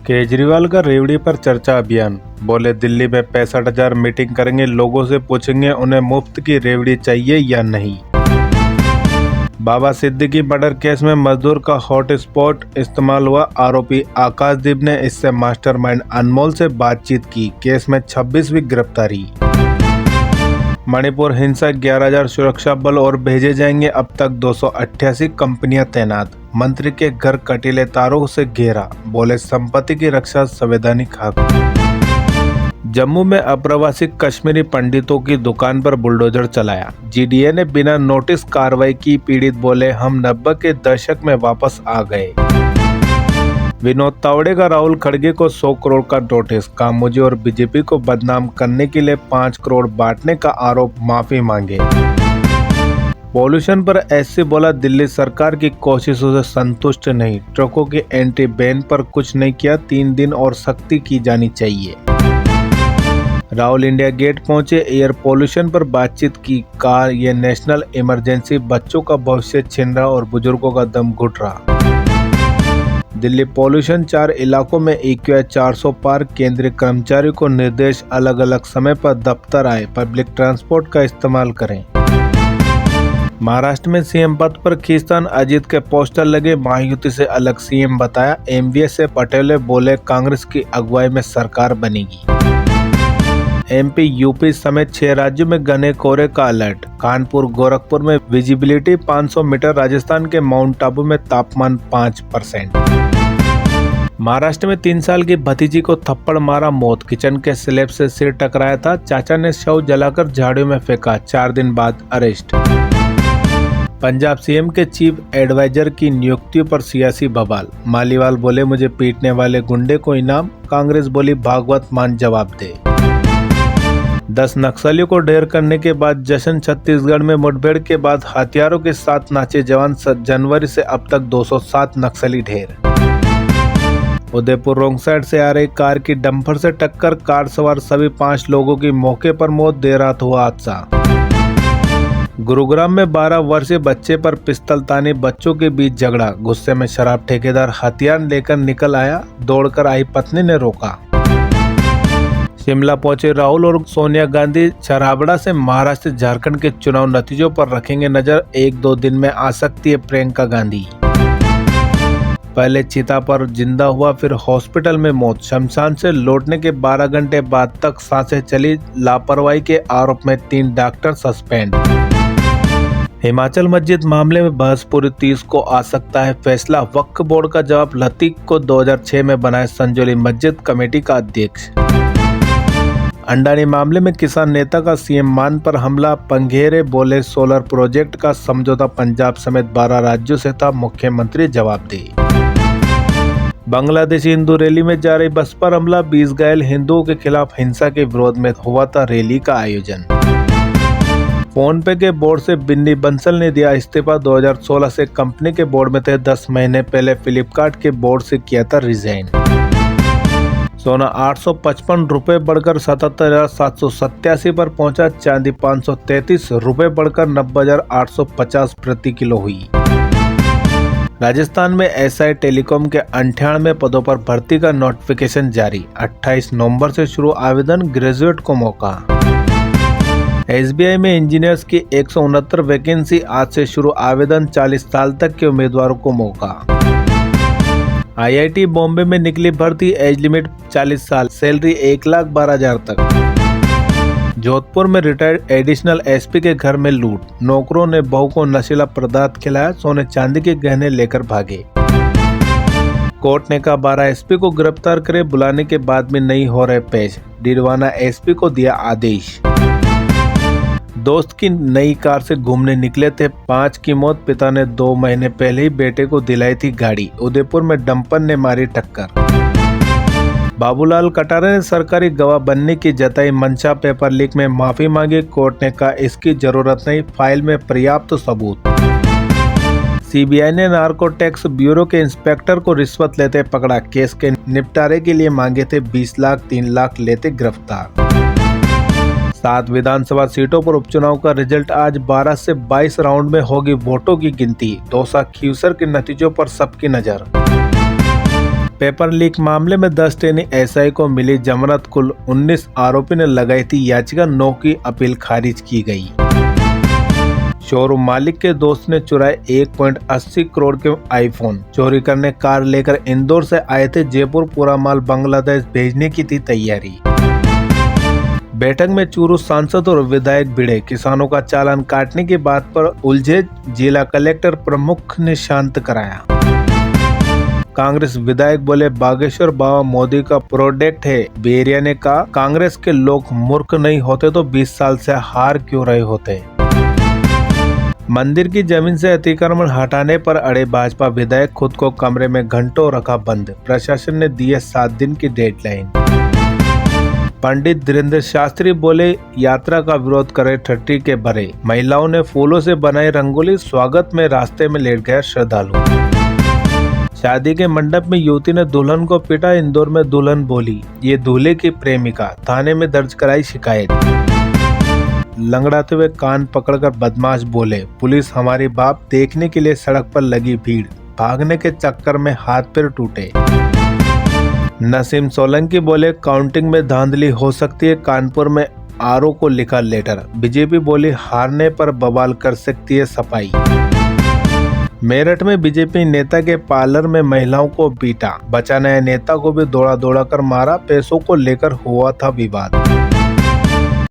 केजरीवाल का रेवड़ी पर चर्चा अभियान। बोले दिल्ली में 65,000 मीटिंग करेंगे, लोगों से पूछेंगे उन्हें मुफ्त की रेवड़ी चाहिए या नहीं। बाबा सिद्दीकी मर्डर केस में मजदूर का हॉटस्पॉट इस्तेमाल हुआ। आरोपी आकाशदीप ने इससे मास्टरमाइंड अनमोल से बातचीत की। केस में 26वीं गिरफ्तारी। मणिपुर हिंसा 11,000 सुरक्षा बल और भेजे जाएंगे, अब तक 288 कंपनियां तैनात। मंत्री के घर कटीले तारों से घेरा, बोले संपत्ति की रक्षा संवैधानिक हक। जम्मू में अप्रवासी कश्मीरी पंडितों की दुकान पर बुलडोजर चलाया। जीडीए ने बिना नोटिस कार्रवाई की। पीड़ित बोले हम 90 के दशक में वापस आ गए। विनोद तावड़े का राहुल खड़गे को 100 करोड़ का नोटिस। कामोजी और बीजेपी को बदनाम करने के लिए 5 करोड़ बांटने का आरोप, माफी मांगे। पॉल्यूशन पर एससी बोला दिल्ली सरकार की कोशिशों से संतुष्ट नहीं। ट्रकों की एंट्री बैन पर कुछ नहीं किया, 3 दिन और सख्ती की जानी चाहिए। राहुल इंडिया गेट पहुंचे, एयर पोल्यूशन पर बातचीत की। कहा ये नेशनल इमरजेंसी बच्चों का भविष्य छीन रहा और बुजुर्गों का दम घुट रहा। दिल्ली पॉल्यूशन 4 इलाकों में AQI 400 पार। केंद्रीय कर्मचारियों को निर्देश, अलग अलग समय पर दफ्तर आए, पब्लिक ट्रांसपोर्ट का इस्तेमाल करें। महाराष्ट्र में सीएम पद पर खींचतान, अजीत के पोस्टर लगे। महायुति से अलग सीएम बताया। MVS से पटेल बोले कांग्रेस की अगुवाई में सरकार बनेगी। MP, UP समेत 6 राज्यों में घने कोहरे का अलर्ट। कानपुर, गोरखपुर में विजिबिलिटी 500 मीटर। राजस्थान के माउंट आबू में तापमान 5%। महाराष्ट्र में 3 साल की भतीजी को थप्पड़ मारा, मौत। किचन के स्लैब से सिर टकराया था। चाचा ने शव जलाकर झाड़ियों में फेंका, 4 दिन बाद अरेस्ट। पंजाब सीएम के चीफ एडवाइजर की नियुक्ति पर सियासी बवाल। मालीवाल बोले मुझे पीटने वाले गुंडे को इनाम। कांग्रेस बोली भागवत मान जवाब दे। 10 नक्सलियों को ढेर करने के बाद जश्न। छत्तीसगढ़ में मुठभेड़ के बाद हथियारों के साथ नाचे जवान। जनवरी से अब तक 207 नक्सली ढेर। उदयपुर रोंग साइड से आ रही कार की डंपर से टक्कर, कार सवार सभी 5 लोगों की मौके पर मौत। देर रात हुआ हादसा। गुरुग्राम में 12 वर्षीय बच्चे पर पिस्तल तानी, बच्चों के बीच झगड़ा। गुस्से में शराब ठेकेदार हथियार लेकर निकल आया, दौड़कर आई पत्नी ने रोका। शिमला पहुंचे राहुल और सोनिया गांधी। छराबड़ा से महाराष्ट्र झारखंड के चुनाव नतीजों पर रखेंगे नजर। 1-2 दिन में आ सकती है प्रियंका गांधी। पहले चिता पर जिंदा हुआ, फिर हॉस्पिटल में मौत। शमशान से लौटने के 12 घंटे बाद तक सांसें चली। लापरवाही के आरोप में 3 डॉक्टर सस्पेंड। हिमाचल मस्जिद मामले में बहस पूरी 30 को आ सकता है फैसला। वक्फ बोर्ड का जवाब। लतीक को 2006 में बनाए संजौली मस्जिद कमेटी का अध्यक्ष। अंडानी मामले में किसान नेता का सीएम मान पर हमला। पंघेरे बोले सोलर प्रोजेक्ट का समझौता पंजाब समेत 12 राज्यों से था, मुख्यमंत्री जवाब दे। बांग्लादेशी हिंदू रैली में जा रही बस पर हमला। 20 घायल। हिंदुओं के खिलाफ हिंसा के विरोध में हुआ था रैली का आयोजन। फोन पे के बोर्ड से बिन्नी बंसल ने दिया इस्तीफा। 2016 से कंपनी के बोर्ड में थे। 10 महीने पहले फ्लिपकार्ट के बोर्ड से किया था रिजाइन। सोना 855 रुपए बढ़कर 77,787 पर पहुंचा। चांदी 533 रुपए बढ़कर 90,850 प्रति किलो हुई। राजस्थान में SI टेलीकॉम के 98 पदों पर भर्ती का नोटिफिकेशन जारी। 28 नवंबर से शुरू आवेदन, ग्रेजुएट को मौका। SBI में इंजीनियर्स की 169 वैकेंसी, आज से शुरू आवेदन। 40 साल तक के उम्मीदवारों को मौका। IIT बॉम्बे में निकली भर्ती, एज लिमिट 40 साल, सैलरी 1,12,000 तक। जोधपुर में रिटायर्ड एडिशनल SP के घर में लूट। नौकरों ने बहू को नशीला पदार्थ खिलाया, सोने चांदी के गहने लेकर भागे। कोर्ट ने कहा 12 SP को गिरफ्तार करे, बुलाने के बाद भी नहीं हो रहे पेश। डीडवाना SP को दिया आदेश। दोस्त की नई कार से घूमने निकले थे, 5 की मौत। पिता ने 2 महीने पहले ही बेटे को दिलाई थी गाड़ी। उदयपुर में डंपर ने मारी टक्कर। बाबूलाल कटारे ने सरकारी गवाह बनने की जताई मंशा। पेपर लीक में माफी मांगी। कोर्ट ने कहा इसकी जरूरत नहीं, फाइल में पर्याप्त सबूत। CBI ने नार्को टैक्स ब्यूरो के इंस्पेक्टर को रिश्वत लेते पकड़ा। केस के निपटारे के लिए मांगे थे 20 लाख, 3 लाख लेते गिरफ्तार। 7 विधानसभा सीटों पर उपचुनाव का रिजल्ट आज 12 से 22 राउंड में होगी वोटों की गिनती। दौसा खीवसर के नतीजों पर सबकी नजर। पेपर लीक मामले में 10 टेनी एसआई को मिली जमानत। कुल 19 आरोपी ने लगाई थी याचिका, 9 की अपील खारिज की गई। शोरूम मालिक के दोस्त ने चुराए 1.80 करोड़ के आईफोन। चोरी करने कार लेकर इंदौर से आए थे जयपुर, पूरा माल बांग्लादेश भेजने की थी तैयारी। बैठक में चूरू सांसद और विधायक भिड़े, किसानों का चालान काटने की बात पर उलझे, जिला कलेक्टर प्रमुख ने शांत कराया। कांग्रेस विधायक बोले बागेश्वर बाबा मोदी का प्रोडक्ट है। बेरिया ने कहा कांग्रेस के लोग मूर्ख नहीं होते तो 20 साल से हार क्यों रहे होते। मंदिर की जमीन से अतिक्रमण हटाने पर अड़े भाजपा विधायक, खुद को कमरे में घंटों रखा बंद। प्रशासन ने दिए 7 दिन की डेडलाइन। पंडित धीरेन्द्र शास्त्री बोले यात्रा का विरोध करे ठट्टी के भरे। महिलाओं ने फूलों से बनाई रंगोली, स्वागत में रास्ते में लेट गए श्रद्धालु। शादी के मंडप में युवती ने दुल्हन को पीटा। इंदौर में दुल्हन बोली ये दूल्हे की प्रेमिका, थाने में दर्ज कराई शिकायत। लंगड़ाते हुए कान पकड़कर बदमाश बोले पुलिस हमारी बाप देखने के लिए सड़क पर लगी भीड़, भागने के चक्कर में हाथ पैर टूटे। नसीम सोलंकी बोले काउंटिंग में धांधली हो सकती है, कानपुर में आरओ को लिखा लेटर। बीजेपी बोली हारने पर बवाल कर सकती है सफाई। मेरठ में बीजेपी नेता के पार्लर में महिलाओं को पीटा, बचाने आए नेता को भी दौड़ा कर मारा, पैसों को लेकर हुआ था विवाद।